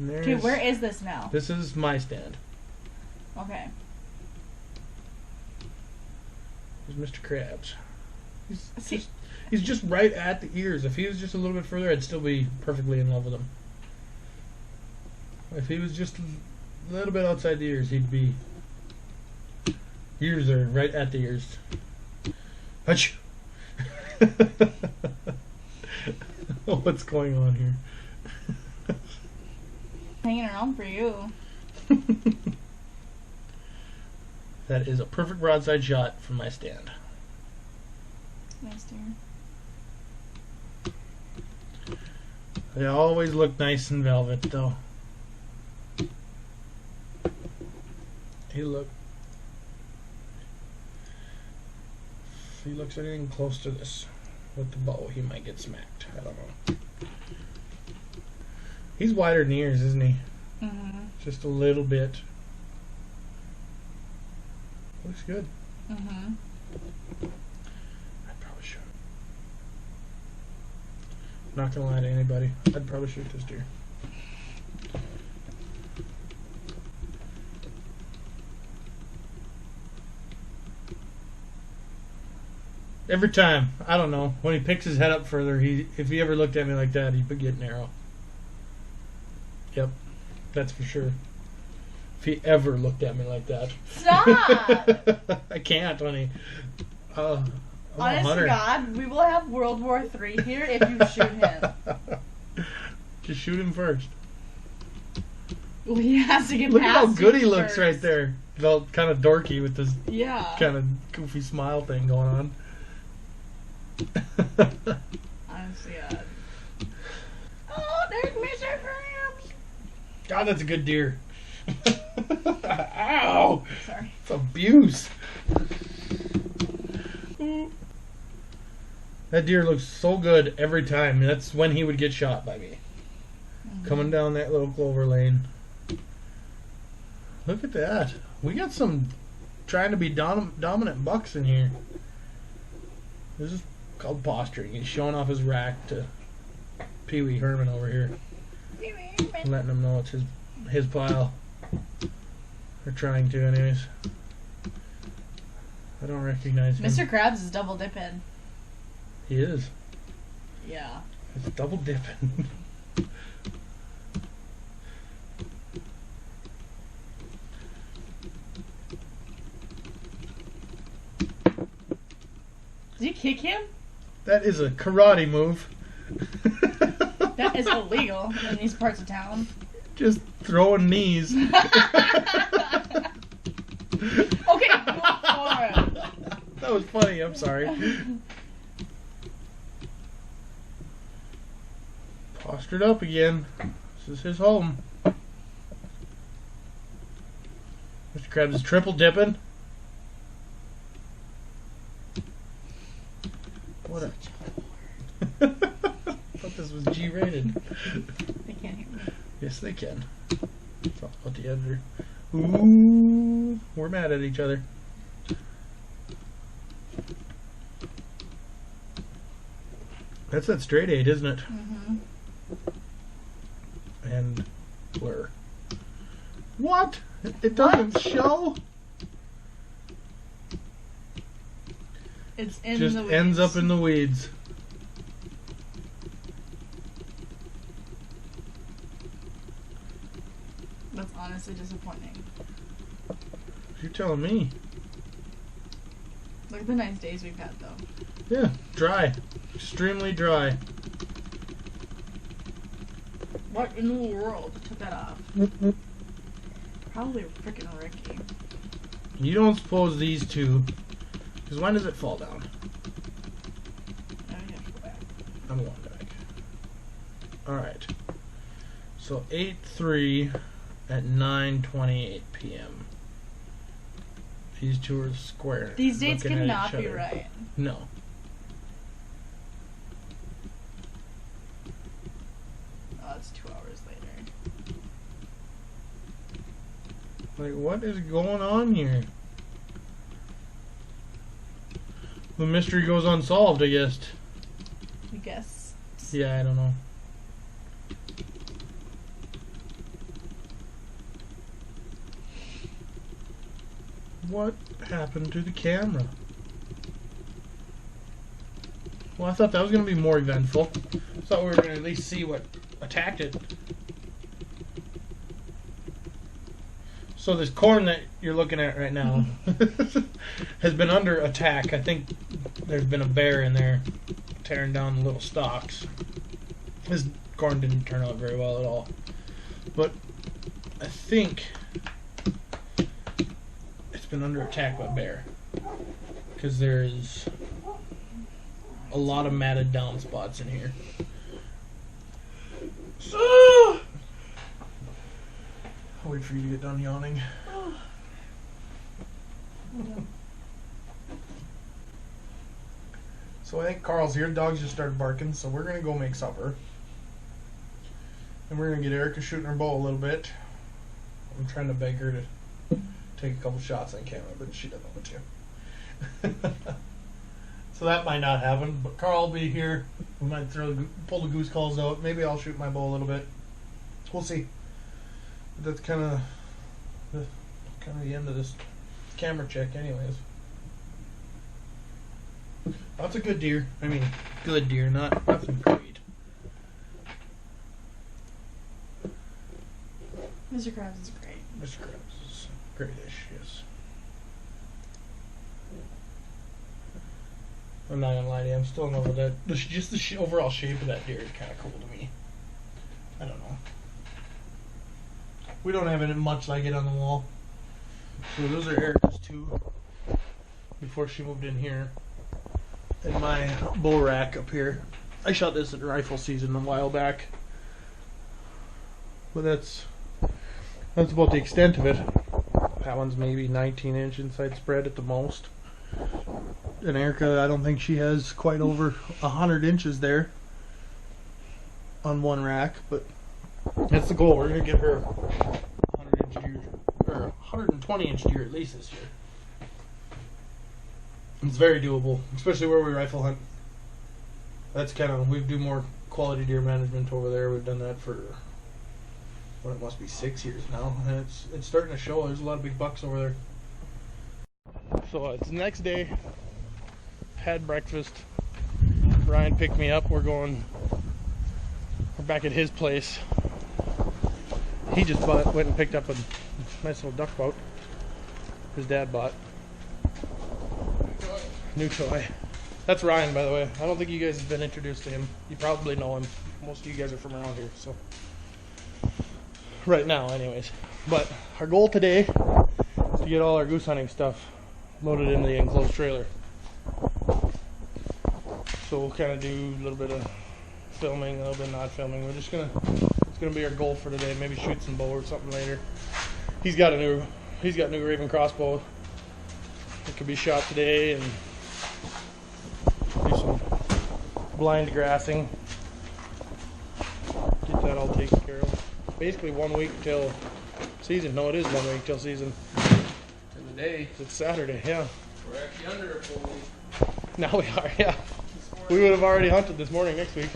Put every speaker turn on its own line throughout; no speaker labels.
Okay, where is this now?
This is my stand.
Okay.
There's Mr. Krabs. He's just right at the ears. If he was just a little bit further, I'd still be perfectly in love with him. If he was just a little bit outside the ears, he'd be... Ears are right at the ears. Hutch! What's going on here?
Hanging around for you.
That is a perfect broadside shot from my stand.
Nice, dear.
They always look nice in velvet, though. If he looks anything close to this with the bow, he might get smacked. I don't know. He's wider than ears, isn't he?
Mm-hmm.
Just a little bit. Looks good.
Mm-hmm.
I probably should. Not gonna lie to anybody. I'd probably shoot this deer. Every time, I don't know, when he picks his head up further, if he ever looked at me like that, he'd get an arrow. Yep, that's for sure. If he ever looked at me like that.
Stop!
I can't, honey.
Honest to God, we will have World War III here if you shoot him.
Just shoot him first.
Well, he has to get
Look at
past
how good he
you
looks
first.
right there. Felt kind of dorky with this kind of goofy smile thing going on.
Honestly, oh, there's Mr. Krabs!
God, that's a good deer. Ow!
Sorry.
It's abuse. That deer looks so good every time. That's when he would get shot by me. Coming down that little clover lane. Look at that. We got some trying to be dominant bucks in here. This is called posturing. He's showing off his rack to Pee Wee Herman over here. Letting him know it's his pile. Or trying to, anyways. I don't recognize him.
Mr. Krabs is double dipping.
He is.
Yeah.
It's double dipping.
Did you kick him?
That is a karate move.
That is illegal in these parts of town.
Just throwing knees.
Okay, go for it.
That was funny, I'm sorry. Postured up again. This is his home. Mr. Krabs is triple dipping. What a... I thought this was G-rated.
They can't hear me.
Yes, they can. It's all about the editor. Ooh, we're mad at each other. That's that straight 8, isn't it?
Mm-hmm.
And blur. What? It doesn't show?
It's in
Just
the weeds.
ends up in the weeds.
That's honestly disappointing.
You're telling me.
Look at the nice days we've had, though.
Yeah, dry. Extremely dry.
What in the world took that off? Probably freaking Ricky.
You don't suppose these two... Because when does it fall down?
Now we have to go back.
I'm going back. Alright. So 8-3 at 9:28 p.m. These two are square.
These dates
looking at
cannot
each
be
other.
right.
No.
Oh, it's 2 hours later.
Like, what is going on here? The mystery goes unsolved, I guess.
I guess.
Yeah, I don't know. What happened to the camera? Well, I thought that was going to be more eventful. I thought we were going to at least see what attacked it. So this corn that you're looking at right now has been under attack. I think there's been a bear in there tearing down the little stalks. This corn didn't turn out very well at all. But I think it's been under attack by a bear. Because there's a lot of matted down spots in here. I'll wait for you to get done yawning. So I think Carl's here. The dogs just started barking, so we're gonna go make supper. And we're gonna get Erica shooting her bow a little bit. I'm trying to beg her to take a couple shots on camera, but she doesn't want to. So that might not happen, but Carl will be here. We might pull the goose calls out. Maybe I'll shoot my bow a little bit. We'll see. But that's kind of the end of this camera check, anyways. That's a good deer. I mean, good deer, nothing great.
Mr. Krabs is great.
Mr. Krabs is great-ish, yes. I'm not gonna lie to you, I'm still in love with that. Just the overall shape of that deer is kind of cool to me. I don't know. We don't have it much like it on the wall. So those are Erica's two before she moved in here. And my bow rack up here. I shot this at rifle season a while back. But that's about the extent of it. That one's maybe 19-inch inside spread at the most. And Erica, I don't think she has quite over 100 inches there on one rack, but that's the goal. We're gonna get her 100-inch deer, or 120-inch deer at least this year. It's very doable, especially where we rifle hunt. That's kind of, we do more quality deer management over there. We've done that for, well, it must be 6 years now, and it's starting to show. There's a lot of big bucks over there. So it's the next day. Had breakfast. Ryan picked me up. We're back at his place. He just went and picked up a nice little duck boat his dad bought. New toy. That's Ryan, by the way. I don't think you guys have been introduced to him. You probably know him. Most of you guys are from around here, so right now anyways. But our goal today is to get all our goose hunting stuff loaded into the enclosed trailer. So we'll kind of do a little bit of filming, a little bit of not filming. We're just gonna, it's gonna be our goal for today. Maybe shoot some bow or something later. He's got new Raven crossbow. It could be shot today and do some blind grassing. Get that all taken care of. Basically 1 week till season. No, it is 1 week till season.
Today.
It's Saturday, yeah.
We're actually under a full week.
Now we are, yeah. We would have already hunted this morning next week.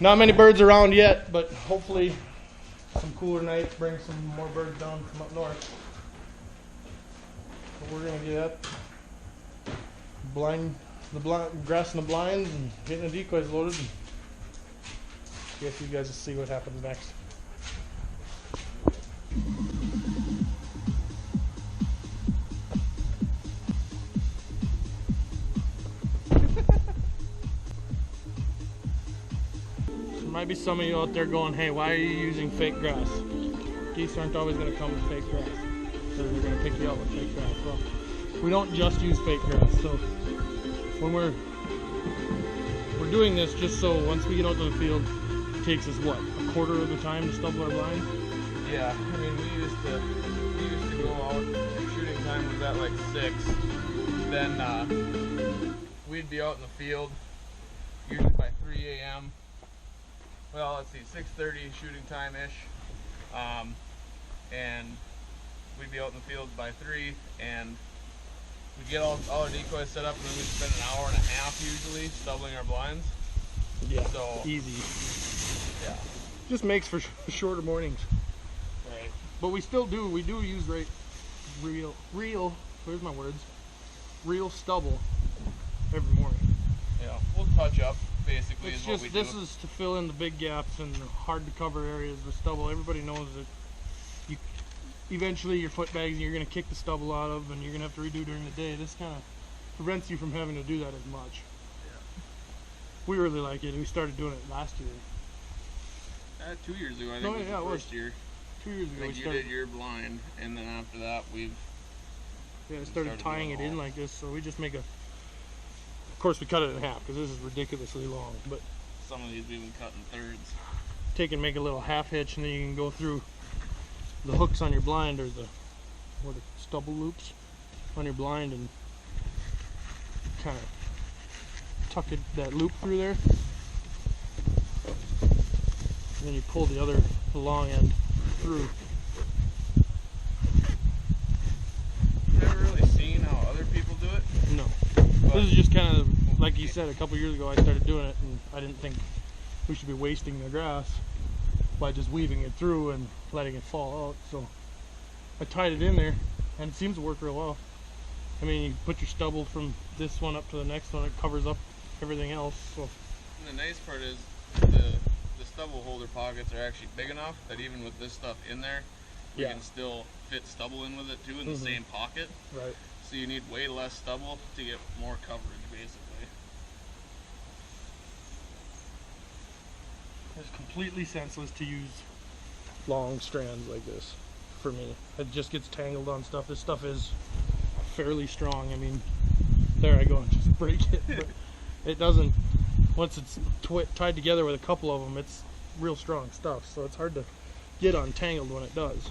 Not many birds around yet, but hopefully some cooler nights bring some more birds down from up north. So we're gonna get up, grassing the blinds and getting the decoys loaded. And I guess you guys will see what happens next. Might be some of you out there going, hey, why are you using fake grass? Geese aren't always going to come with fake grass. So they're going to pick you out with fake grass. Well, we don't just use fake grass. So when we're doing this just so once we get out to the field, it takes us what, a quarter of the time to stubble our blinds?
Yeah, I mean we used to go out, if shooting time was at like 6, then we'd be out in the field usually by 3 a.m. Well, let's see, 6:30 shooting time-ish, and we'd be out in the field by 3, and we'd get all our decoys set up, and then we'd spend an hour and a half usually stubbling our blinds.
Yeah,
so
easy.
Yeah.
Just makes for shorter mornings.
Right.
But we do use Where's my words? Real stubble every morning.
Yeah, we'll touch up. Basically,
It's
is what
just
we
this
do.
is to fill in the big gaps and the hard to cover areas with stubble. Everybody knows that you eventually your foot bags you're gonna kick the stubble out of, and you're gonna have to redo during the day. This kind of prevents you from having to do that as much.
Yeah.
We really like it, and we started doing it last year.
2 years ago, I think
No,
was
yeah,
the
it was.
first year.
2 years
I
ago we
think you
started.
did your blind, and then after that,
I started
started
tying
doing
it in
all.
like this, so we just make a. Of course, we cut it in half because this is ridiculously long. But
some of these we even cut in thirds.
take and make a little half hitch, and then you can go through the hooks on your blind, or the stubble loops on your blind, and kind of tuck that loop through there. And then you pull the long end through.
Never really seen how other people do it.
No.
But
This is just kind of, like you said, a couple years ago I started doing it, and I didn't think we should be wasting the grass by just weaving it through and letting it fall out. So I tied it in there, and it seems to work real well. I mean, you put your stubble from this one up to the next one, it covers up everything else. So
And the nice part is the stubble holder pockets are actually big enough that even with this stuff in there, we
Yeah.
can still fit stubble in with it too in the same pocket.
right.
So you need way less stubble to get more coverage, basically.
It's completely senseless to use long strands like this for me. It just gets tangled on stuff. This stuff is fairly strong. I mean, there I go and just break it. But it doesn't, once it's tied together with a couple of them, it's real strong stuff. So it's hard to get untangled when it does,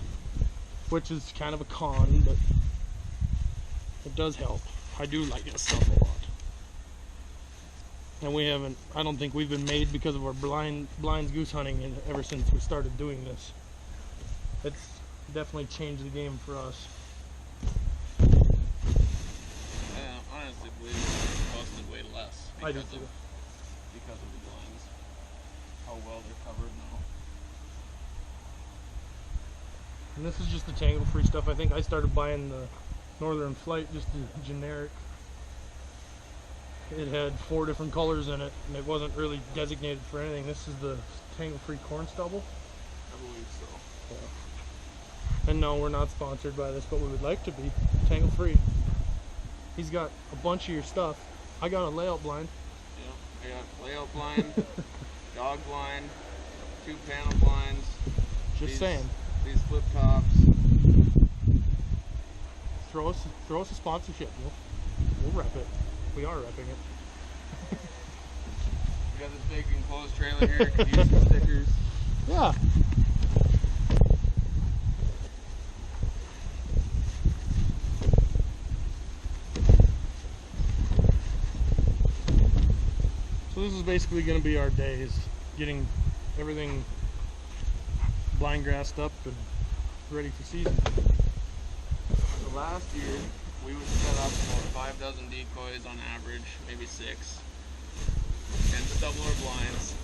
which is kind of a con, but it does help. I do like this stuff a lot. And we haven't, I don't think we've been made because of our blinds goose hunting ever since we started doing this. It's definitely changed the game for us.
I honestly believe it's costed way less
I do
because
too.
because of the blinds. How well they're covered now.
And this is just the tangle free stuff. I think I started buying the Northern Flight, just the generic. It had 4 different colors in it, and it wasn't really designated for anything. This is the tangle free corn stubble.
I believe so.
And no, we're not sponsored by this, but we would like to be. Tangle free. He's got a bunch of your stuff. I got a layout blind.
Yeah, I got layout blind, dog blind, 2 panel blinds.
Just saying.
These flip tops.
Throw us a sponsorship. We'll rep it. We are repping it.
We got this big enclosed trailer here. Could use some stickers.
Yeah. So this is basically going to be our days, getting everything blind grassed up and ready for season.
So last year, we would set up about 5 dozen decoys on average, maybe 6, and double our blinds.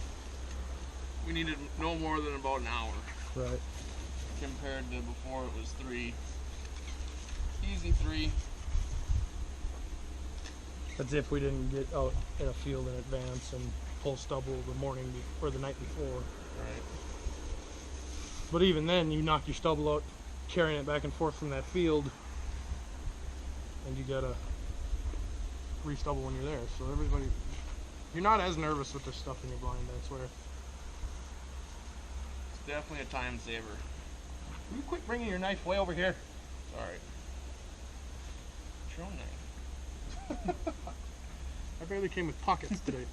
We needed no more than about an hour,
Right.
compared to before it was 3. Easy 3.
That's if we didn't get out in a field in advance and pull stubble the morning or the night before.
Right.
But even then, you knock your stubble out, carrying it back and forth from that field, and you gotta re-stubble when you're there. So everybody, you're not as nervous with this stuff in your blind, I swear.
It's definitely a time saver.
Will you quit bringing your knife way over here?
Sorry. It's your own knife.
I barely came with pockets today.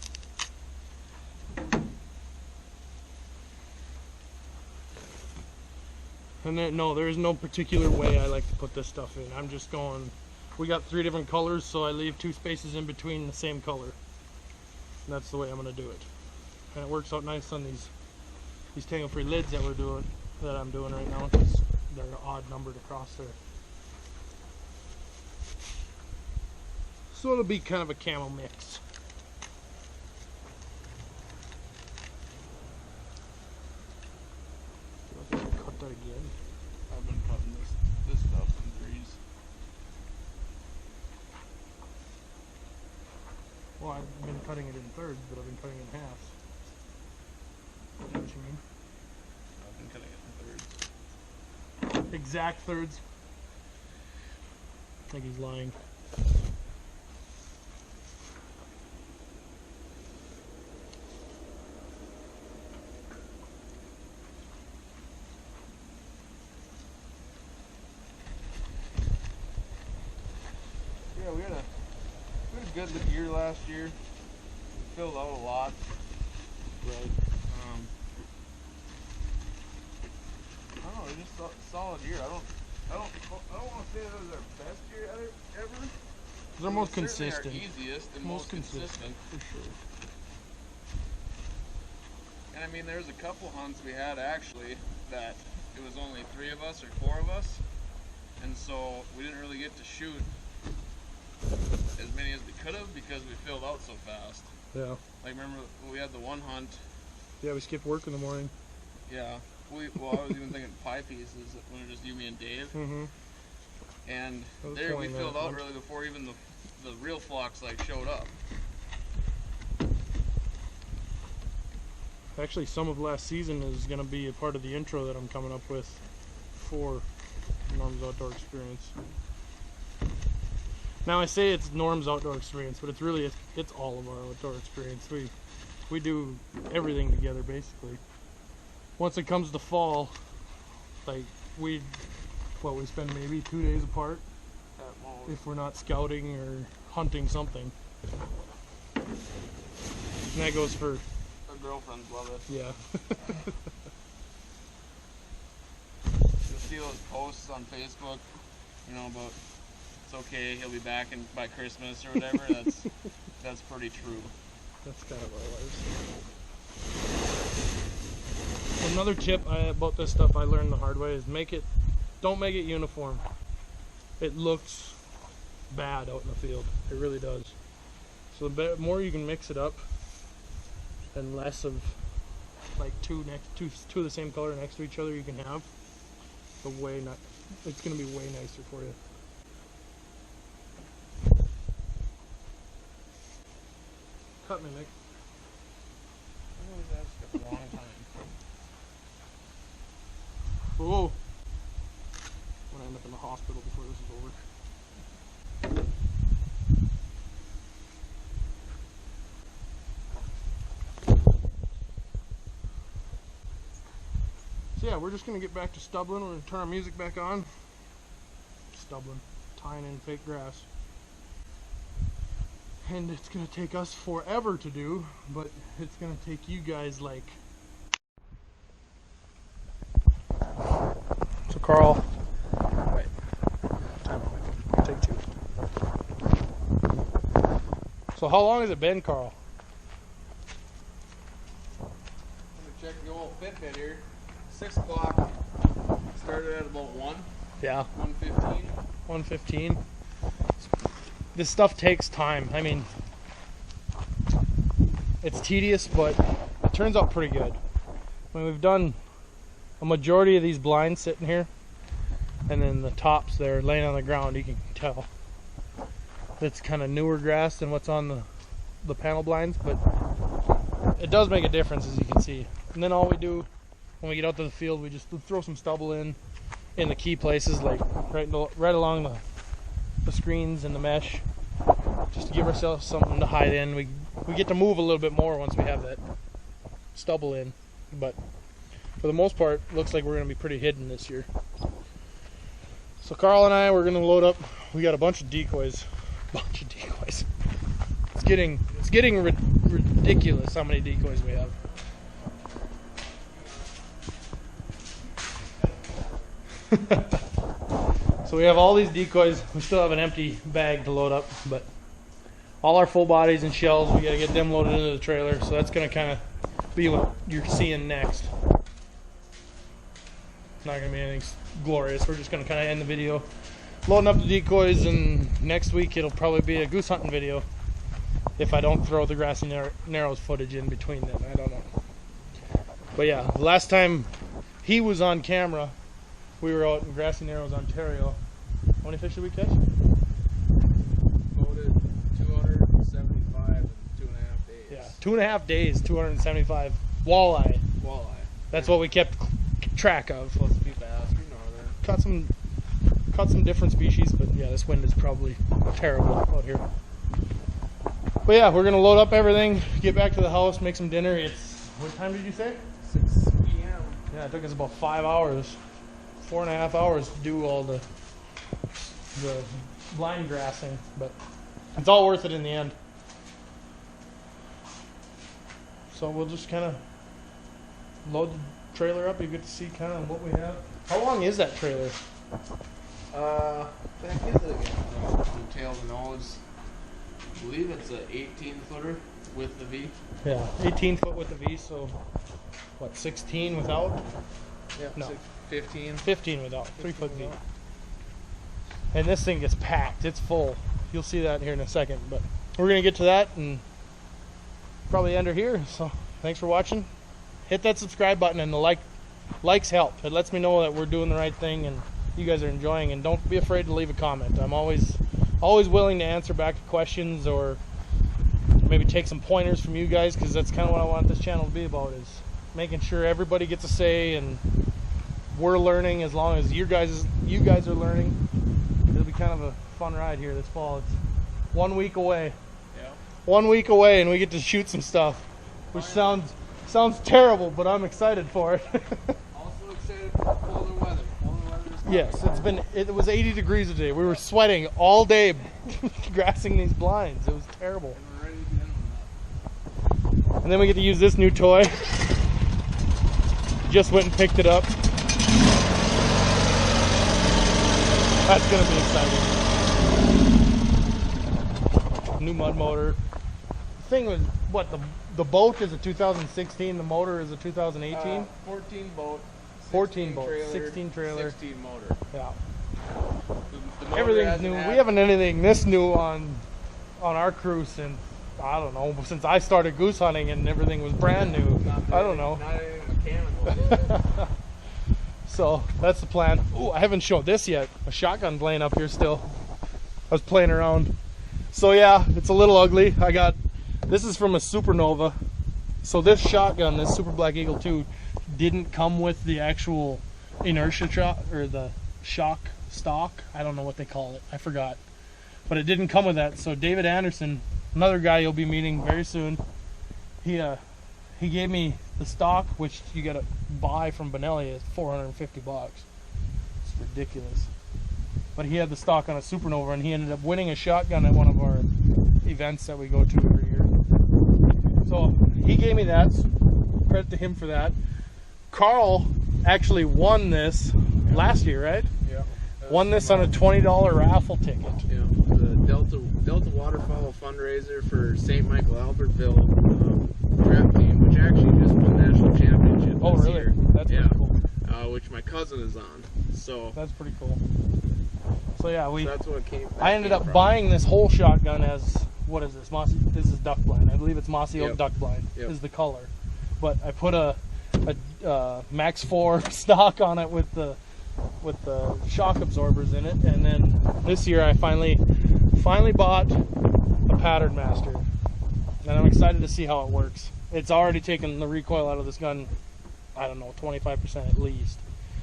And then, no, there is no particular way I like to put this stuff in. I'm just going, we got 3 different colors, so I leave 2 spaces in between the same color. And that's the way I'm going to do it. And it works out nice on these tangle-free lids that I'm doing right now, because they're odd numbered across there. So it'll be kind of a camo mix. Cut that again.
I've been cutting this stuff in 3s.
Well, I've been cutting it in thirds, but I've been cutting it in halves. I know what you mean.
I've been cutting it in thirds.
Exact thirds. I think he's lying.
Yeah, we had a good year last year. We filled out a lot.
Right.
I don't know, it was just a solid year. I don't want to say that was our best year ever.
They're most
It was certainly
consistent.
Our easiest and most consistent.
For sure.
And I mean, there's a couple hunts we had actually that it was only 3 of us or 4 of us, and so we didn't really get to shoot as many as we could have because we filled out so fast.
Yeah.
Like, remember we had the one hunt.
Yeah, we skipped work in the morning.
Yeah. Well, I was even thinking pie pieces when it was just you, me, and Dave.
Mm-hmm.
And there we filled out really before even the real flocks like showed up.
Actually, some of last season is going to be a part of the intro that I'm coming up with for Norm's Outdoor Experience. Now I say it's Norm's Outdoor Experience, but it's really it's all of our outdoor experience. We do everything together basically. Once it comes to fall, like we spend maybe 2 days apart if we're not scouting or hunting something. And that goes for
Our girlfriends love it.
yeah.
You'll see those posts on Facebook, you know, about it's okay, he'll be back by Christmas or whatever. That's pretty true.
That's kind of our lives. Another tip about this stuff I learned the hard way is don't make it uniform. It looks bad out in the field. It really does. So the more you can mix it up, and less of like two of the same color next to each other you can have, it's going to be way nicer for you. Cut me, Nick.
I always ask a long time.
Whoa! I'm gonna end up in the hospital before this is over. So yeah, we're just gonna get back to stubbling. We're gonna turn our music back on. Stubbling, tying in fake grass. And it's gonna take us forever to do, but it's gonna take you guys like. So Carl, wait, time out. Take 2. So how long has it been, Carl?
I'm gonna check the old Fitbit here. 6 o'clock. Started at about 1.
Yeah.
1:15.
1:15. This stuff takes time. I mean, it's tedious, but it turns out pretty good. I mean, we've done a majority of these blinds sitting here, and then the tops there laying on the ground. You can tell it's kind of newer grass than what's on the panel blinds, but it does make a difference, as you can see. And then all we do when we get out to the field, we just throw some stubble in the key places, like right along the screens and the mesh, just to give ourselves something to hide in. We get to move a little bit more once we have that stubble in, but for the most part, it looks like we're going to be pretty hidden this year. So Carl and I, we're going to load up. We got a bunch of decoys. It's getting ridiculous how many decoys we have. So we have all these decoys. We still have an empty bag to load up, but all our full bodies and shells, we got to get them loaded into the trailer. So that's going to kind of be what you're seeing next. Not going to be anything glorious. We're just going to kind of end the video loading up the decoys, and next week it'll probably be a goose hunting video if I don't throw the Grassy Narrows footage in between them. I don't know. But yeah, the last time he was on camera, we were out in Grassy Narrows, Ontario. How many fish did we catch?
Loaded 275 and
2.5 days, 275 walleye.
Walleye.
That's what we kept track of.
Supposed to be bass or northern.
Caught some different species, but yeah, this wind is probably terrible out here. But yeah, we're gonna load up everything, get back to the house, make some dinner. It's, what time did you say?
6 p.m.
Yeah, it took us about 5 hours, 4.5 hours to do all the blind grassing, but it's all worth it in the end. So we'll just kind of load the trailer up. You get to see kind of what we have. How long is that trailer?
The heck is it again? The tail of the nose. I believe it's a 18-footer with the V.
Yeah, 18 foot with the V, so what, 16 without?
Yeah,
No.
15.
15 without, 3 foot V.
without.
And this thing gets packed, it's full. You'll see that here in a second, but we're gonna get to that and probably end her here. So thanks for watching. Hit that subscribe button, and the likes help. It lets me know that we're doing the right thing and you guys are enjoying, and don't be afraid to leave a comment. I'm always willing to answer back to questions, or maybe take some pointers from you guys, because that's kind of what I want this channel to be about, is making sure everybody gets a say and we're learning. As long as you guys are learning, it'll be kind of a fun ride here this fall. It's 1 week away.
Yeah.
1 week away, and we get to shoot some stuff, which sounds terrible, but I'm excited for it.
Also excited for colder weather. Colder weather is coming.
Yes, it was 80 degrees today. We were sweating all day grassing these blinds. It was terrible.
And we're ready to get in with that.
And then we get to use this new toy. Just went and picked it up. That's gonna be exciting. New mud motor. The thing was, what, the boat is a 2016, the motor is a 2018?
14 boat.
14 boat,
trailer,
16 trailer.
16 motor.
Yeah.
The motor
Everything's
hasn't
new.
had-
We haven't anything this new on our crew since, I don't know, since I started goose hunting, and everything was brand new. I don't know.
Not anything mechanical.
So that's the plan. Ooh, I haven't shown this yet. A shotgun laying up here still. I was playing around. So yeah, it's a little ugly. This is from a Supernova. So this shotgun, this Super Black Eagle 2, didn't come with the actual inertia shot, or the shock stock. I don't know what they call it. I forgot. But it didn't come with that. So David Anderson, another guy you'll be meeting very soon, he gave me the stock, which you gotta buy from Benelli at $450. It's ridiculous. But he had the stock on a Supernova, and he ended up winning a shotgun at one of our events that we go to every year. So he gave me that. Credit to him for that. Carl actually won this last year, right?
Yeah.
Won this on a $20 raffle ticket.
Yeah, the Delta Waterfowl fundraiser for St. Michael Albertville prep team, which actually just won national championship
Oh,
this
really?
year.
That's
Yeah.
pretty cool.
Which my cousin is on. So
That's pretty cool. So yeah,
that's what
I ended up buying this whole shotgun as, what is this? Mossy. This is duck blind. I believe it's mossy oak
Yep.
duck blind
Yep.
is the color. But I put a Max 4 stock on it with the shock absorbers in it, and then this year I finally bought a Pattern Master, and I'm excited to see how it works. It's already taken the recoil out of this gun, I don't know, 25% at least.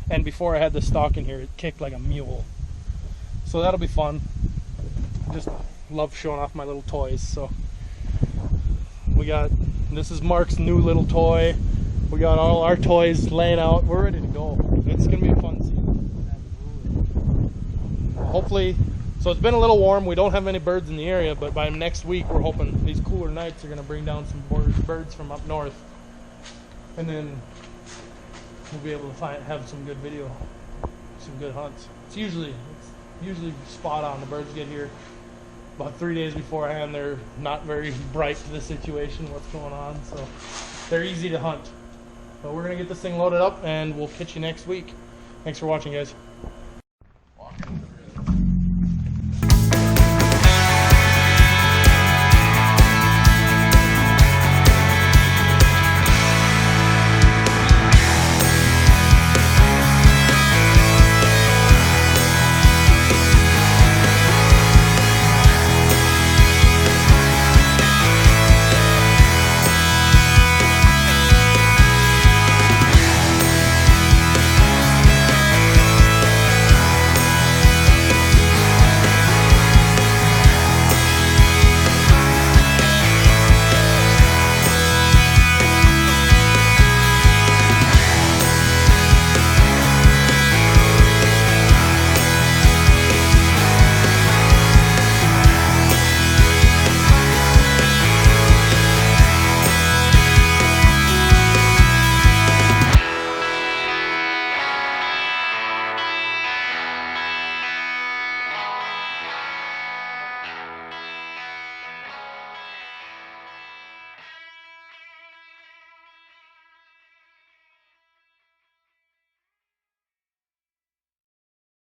And before I had the stock in here, it kicked like a mule. So that'll be fun. I just love showing off my little toys. So this is Mark's new little toy. We got all our toys laying out. We're ready to go. It's gonna be a fun season. Hopefully, so it's been a little warm. We don't have any birds in the area, but by next week we're hoping these cooler nights are gonna bring down some birds from up north, and then we'll be able to have some good video, some good hunts. It's usually spot on. The birds get here about 3 days beforehand. They're not very bright to the situation, what's going on, so they're easy to hunt. But we're gonna get this thing loaded up, and we'll catch you next week. Thanks for watching, guys.